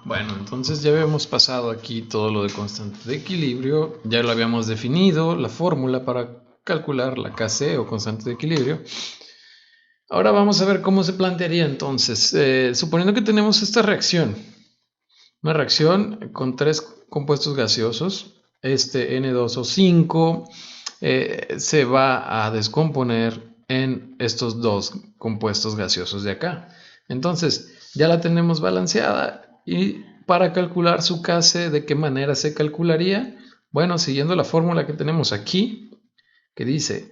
Bueno, entonces ya habíamos pasado aquí todo lo de constante de equilibrio, ya lo habíamos definido, la fórmula para calcular la Kc o constante de equilibrio. Ahora vamos a ver cómo se plantearía entonces, suponiendo que tenemos esta reacción, una reacción con tres compuestos gaseosos, este N2O5 se va a descomponer en estos dos compuestos gaseosos de acá. Entonces ya la tenemos balanceada y para calcular su Kc, ¿de qué manera se calcularía? Bueno, siguiendo la fórmula que tenemos aquí, que dice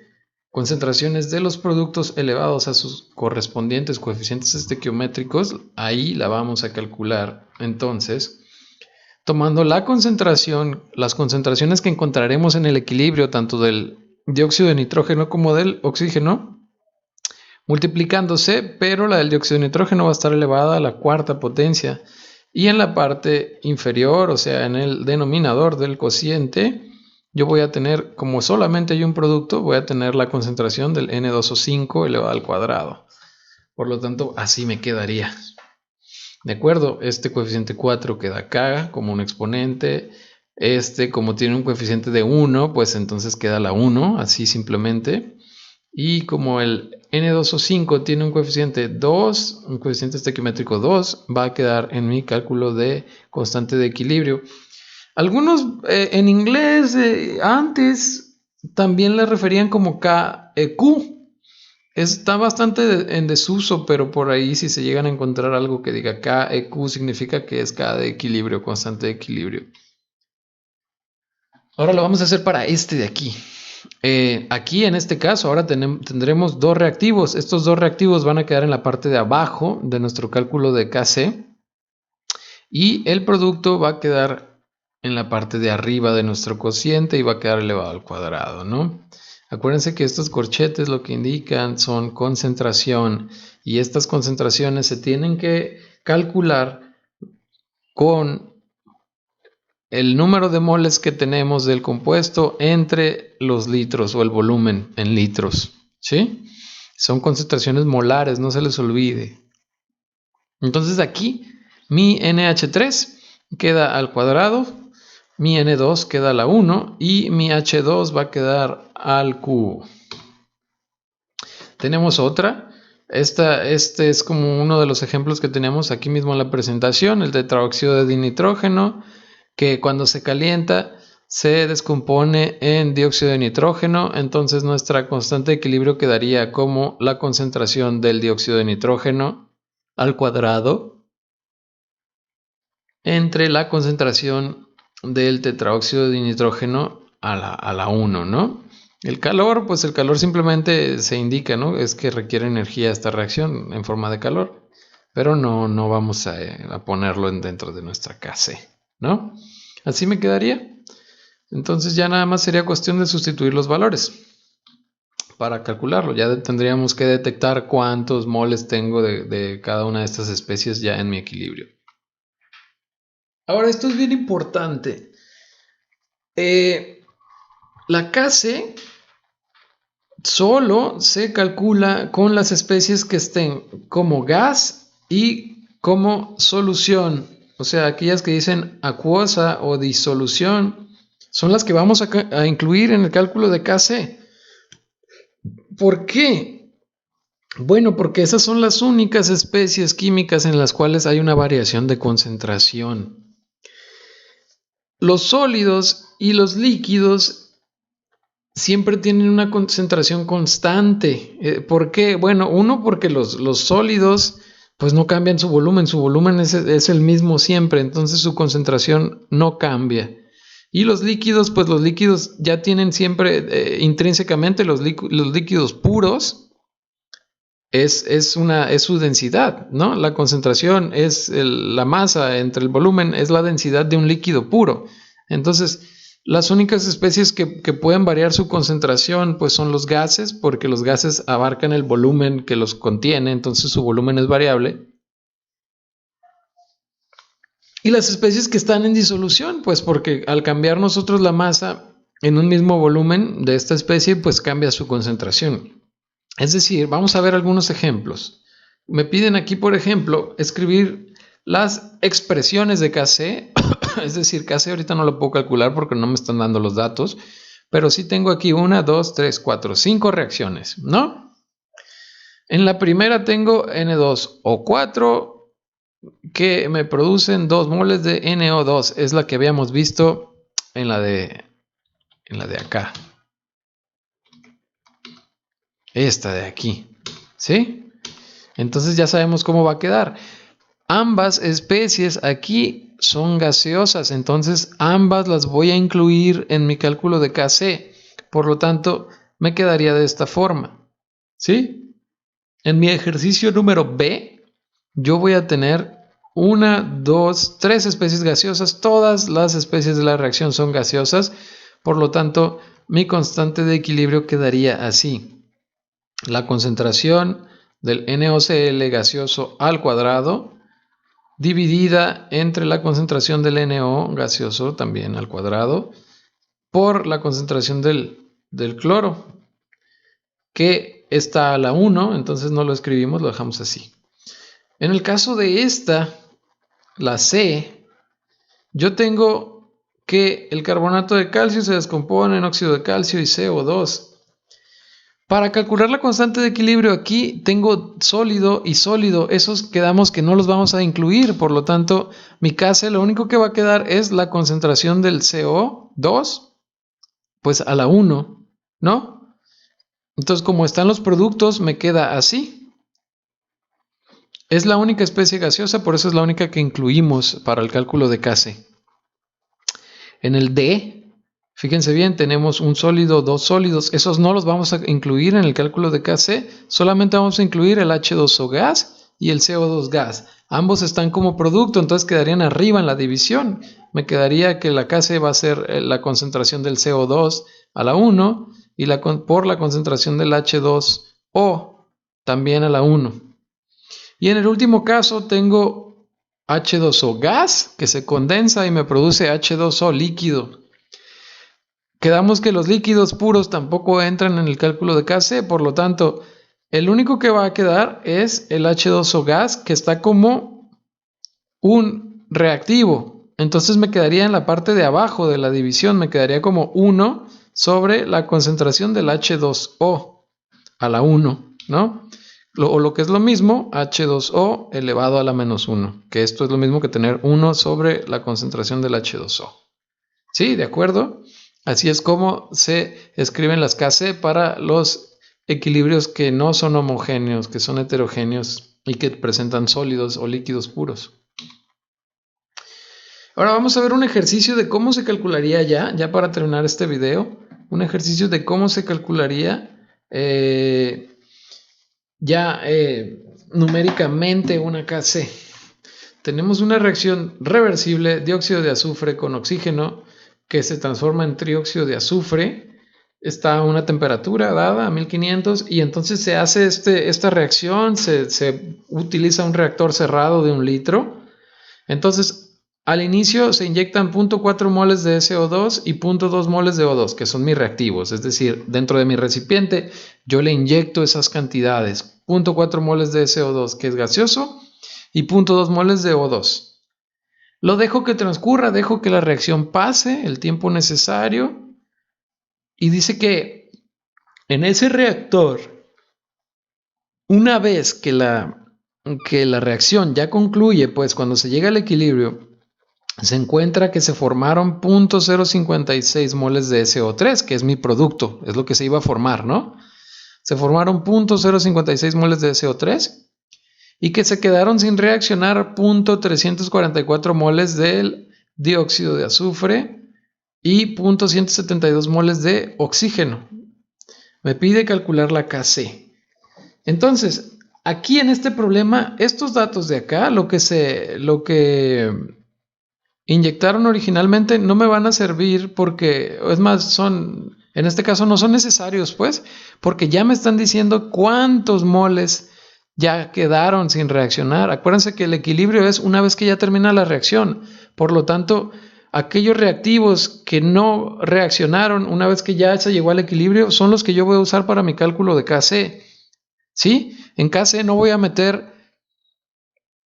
concentraciones de los productos elevados a sus correspondientes coeficientes estequiométricos, ahí la vamos a calcular entonces tomando la concentración, las concentraciones que encontraremos en el equilibrio tanto del dióxido de nitrógeno como del oxígeno, multiplicándose, pero la del dióxido de nitrógeno va a estar elevada a la cuarta potencia. Y en la parte inferior, o sea, en el denominador del cociente, yo voy a tener, como solamente hay un producto, voy a tener la concentración del N2O5 elevado al cuadrado. Por lo tanto, así me quedaría. ¿De acuerdo? Este coeficiente 4 queda acá como un exponente. Este, como tiene un coeficiente de 1, pues entonces queda la 1, así simplemente. Y como el N2O5 tiene un coeficiente 2, un coeficiente estequiométrico 2, va a quedar en mi cálculo de constante de equilibrio. Algunos en inglés antes también le referían como KQ. Está bastante en desuso, pero por ahí si se llegan a encontrar algo que diga KEQ significa que es K de equilibrio, constante de equilibrio. Ahora lo vamos a hacer para este de aquí. Aquí en este caso ahora tendremos dos reactivos. Estos dos reactivos van a quedar en la parte de abajo de nuestro cálculo de Kc y el producto va a quedar en la parte de arriba de nuestro cociente y va a quedar elevado al cuadrado, ¿no? Acuérdense que estos corchetes lo que indican son concentración y estas concentraciones se tienen que calcular con el número de moles que tenemos del compuesto entre los litros o el volumen en litros, ¿sí? Son concentraciones molares, no se les olvide. Entonces aquí mi NH3 queda al cuadrado, mi N2 queda a la 1 y mi H2 va a quedar al cubo. Tenemos otra. Este es como uno de los ejemplos que tenemos aquí mismo en la presentación, el tetraóxido de dinitrógeno, que cuando se calienta se descompone en dióxido de nitrógeno, entonces nuestra constante de equilibrio quedaría como la concentración del dióxido de nitrógeno al cuadrado entre la concentración del tetraóxido de nitrógeno a la 1, ¿no? El calor, pues el calor simplemente se indica, ¿no? Es que requiere energía esta reacción en forma de calor, pero no vamos a ponerlo dentro de nuestra Kc, ¿no? Así me quedaría. Entonces ya nada más sería cuestión de sustituir los valores para calcularlo. Ya tendríamos que detectar cuántos moles tengo de cada una de estas especies ya en mi equilibrio. Ahora, esto es bien importante. La Kc solo se calcula con las especies que estén como gas y como solución. O sea, aquellas que dicen acuosa o disolución son las que vamos a incluir en el cálculo de Kc. ¿Por qué? Bueno, porque esas son las únicas especies químicas en las cuales hay una variación de concentración. Los sólidos y los líquidos siempre tienen una concentración constante. ¿Por qué? Bueno, uno, porque los sólidos pues no cambian su volumen es el mismo siempre, entonces su concentración no cambia. Y los líquidos, pues los líquidos ya tienen siempre intrínsecamente los líquidos puros, es su densidad, ¿no? La concentración es la masa entre el volumen, es la densidad de un líquido puro. Entonces, las únicas especies que pueden variar su concentración, pues son los gases, porque los gases abarcan el volumen que los contiene, entonces su volumen es variable. Y las especies que están en disolución, pues porque al cambiar nosotros la masa en un mismo volumen de esta especie, pues cambia su concentración. Es decir, vamos a ver algunos ejemplos. Me piden aquí, por ejemplo, escribir las expresiones de Kc, es decir, Kc ahorita no lo puedo calcular porque no me están dando los datos, pero sí tengo aquí 1, 2, 3, 4, 5 reacciones, ¿no? En la primera tengo N2O4 que me producen 2 moles de NO2, es la que habíamos visto en la de acá. Esta de aquí, ¿sí? Entonces ya sabemos cómo va a quedar. Ambas especies aquí son gaseosas, entonces ambas las voy a incluir en mi cálculo de Kc. Por lo tanto, me quedaría de esta forma, ¿sí? En mi ejercicio número B, yo voy a tener 1, 2, 3 especies gaseosas. Todas las especies de la reacción son gaseosas. Por lo tanto, mi constante de equilibrio quedaría así. La concentración del NaOCl gaseoso al cuadrado dividida entre la concentración del NO gaseoso también al cuadrado por la concentración del cloro, que está a la 1, entonces no lo escribimos, lo dejamos así. En el caso de esta, la C, yo tengo que el carbonato de calcio se descompone en óxido de calcio y CO2. Para calcular la constante de equilibrio aquí tengo sólido y sólido, esos quedamos que no los vamos a incluir, por lo tanto mi Kc lo único que va a quedar es la concentración del CO2, pues a la 1, ¿no? Entonces como están los productos me queda así. Es la única especie gaseosa, por eso es la única que incluimos para el cálculo de Kc. En el D, fíjense bien, tenemos un sólido, dos sólidos. Esos no los vamos a incluir en el cálculo de Kc, solamente vamos a incluir el H2O gas y el CO2 gas. Ambos están como producto, entonces quedarían arriba en la división. Me quedaría que la Kc va a ser la concentración del CO2 a la 1 y por la concentración del H2O también a la 1. Y en el último caso tengo H2O gas que se condensa y me produce H2O líquido. Quedamos que los líquidos puros tampoco entran en el cálculo de Kc, por lo tanto, el único que va a quedar es el H2O gas que está como un reactivo. Entonces me quedaría en la parte de abajo de la división, me quedaría como 1 sobre la concentración del H2O a la 1, ¿no? O lo que es lo mismo, H2O elevado a la menos 1, que esto es lo mismo que tener 1 sobre la concentración del H2O. ¿Sí? ¿De acuerdo? Así es como se escriben las Kc para los equilibrios que no son homogéneos, que son heterogéneos y que presentan sólidos o líquidos puros. Ahora vamos a ver un ejercicio de cómo se calcularía ya para terminar este video, un ejercicio de cómo se calcularía numéricamente una Kc. Tenemos una reacción reversible, dióxido de azufre con oxígeno, que se transforma en trióxido de azufre. Está a una temperatura dada a 1500 y entonces se hace esta reacción, se utiliza un reactor cerrado de 1 litro. Entonces, al inicio se inyectan 0.4 moles de SO2 y 0.2 moles de O2, que son mis reactivos. Es decir, dentro de mi recipiente yo le inyecto esas cantidades. 0.4 moles de SO2, que es gaseoso, y 0.2 moles de O2. Lo dejo que transcurra, dejo que la reacción pase el tiempo necesario. Y dice que en ese reactor, una vez que la reacción ya concluye, pues cuando se llega al equilibrio, se encuentra que se formaron 0.056 moles de SO3, que es mi producto, es lo que se iba a formar, ¿no? Se formaron 0.056 moles de SO3 y que se quedaron sin reaccionar 0.344 moles del dióxido de azufre y 0.172 moles de oxígeno. Me pide calcular la Kc. Entonces, aquí en este problema, estos datos de acá, lo que inyectaron originalmente no me van a servir porque, es más, en este caso no son necesarios, pues, porque ya me están diciendo cuántos moles ya quedaron sin reaccionar. Acuérdense que el equilibrio es una vez que ya termina la reacción. Por lo tanto, aquellos reactivos que no reaccionaron una vez que ya se llegó al equilibrio son los que yo voy a usar para mi cálculo de Kc. ¿Sí? En Kc no voy a meter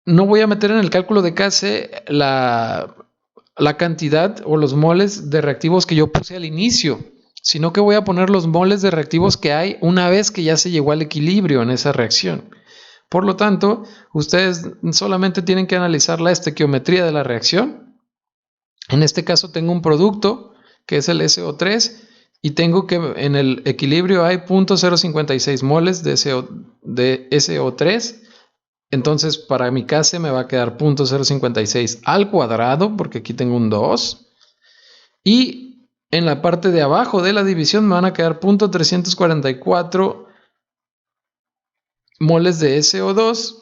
no voy a meter en el cálculo de Kc la cantidad o los moles de reactivos que yo puse al inicio, sino que voy a poner los moles de reactivos que hay una vez que ya se llegó al equilibrio en esa reacción. Por lo tanto, ustedes solamente tienen que analizar la estequiometría de la reacción. En este caso tengo un producto que es el SO3 y tengo que en el equilibrio hay 0.056 moles de SO3. Entonces para mi Kc me va a quedar 0.056 al cuadrado, porque aquí tengo un 2. Y en la parte de abajo de la división me van a quedar 0.344 moles de SO2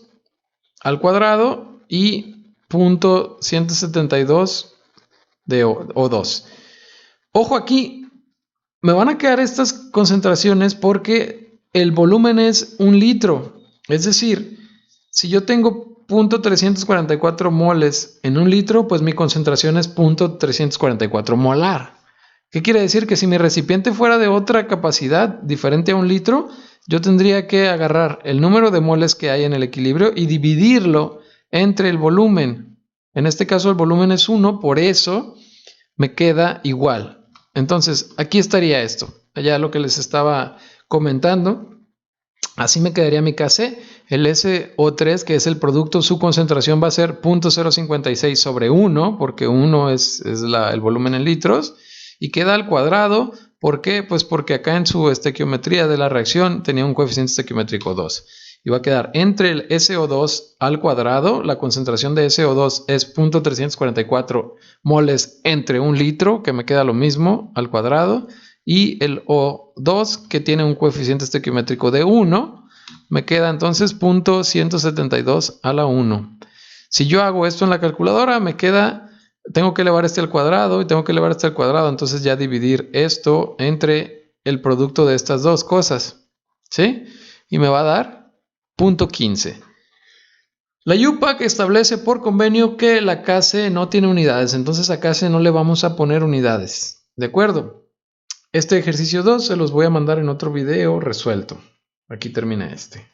al cuadrado y 0.172 de O2. Ojo aquí, me van a quedar estas concentraciones porque el volumen es 1 litro. Es decir, si yo tengo 0.344 moles en 1 litro, pues mi concentración es 0.344 molar. ¿Qué quiere decir? Que si mi recipiente fuera de otra capacidad diferente a 1 litro, yo tendría que agarrar el número de moles que hay en el equilibrio y dividirlo entre el volumen. En este caso el volumen es 1, por eso me queda igual. Entonces, aquí estaría esto. Allá lo que les estaba comentando. Así me quedaría mi Kc. El SO3, que es el producto, su concentración va a ser 0.056 sobre 1, porque 1 es el volumen en litros, y queda al cuadrado. ¿Por qué? Pues porque acá en su estequiometría de la reacción tenía un coeficiente estequiométrico 2. Y va a quedar entre el SO2 al cuadrado, la concentración de SO2 es 0.344 moles entre 1 litro, que me queda lo mismo, al cuadrado, y el O2, que tiene un coeficiente estequiométrico de 1, me queda entonces 0.172 a la 1. Si yo hago esto en la calculadora, me queda, tengo que elevar este al cuadrado y tengo que elevar este al cuadrado, entonces ya dividir esto entre el producto de estas dos cosas, ¿sí? Y me va a dar 0.15. La UPAC establece por convenio que la Kc no tiene unidades, entonces a Kc no le vamos a poner unidades, ¿de acuerdo? Este ejercicio 2 se los voy a mandar en otro video resuelto. Aquí termina este.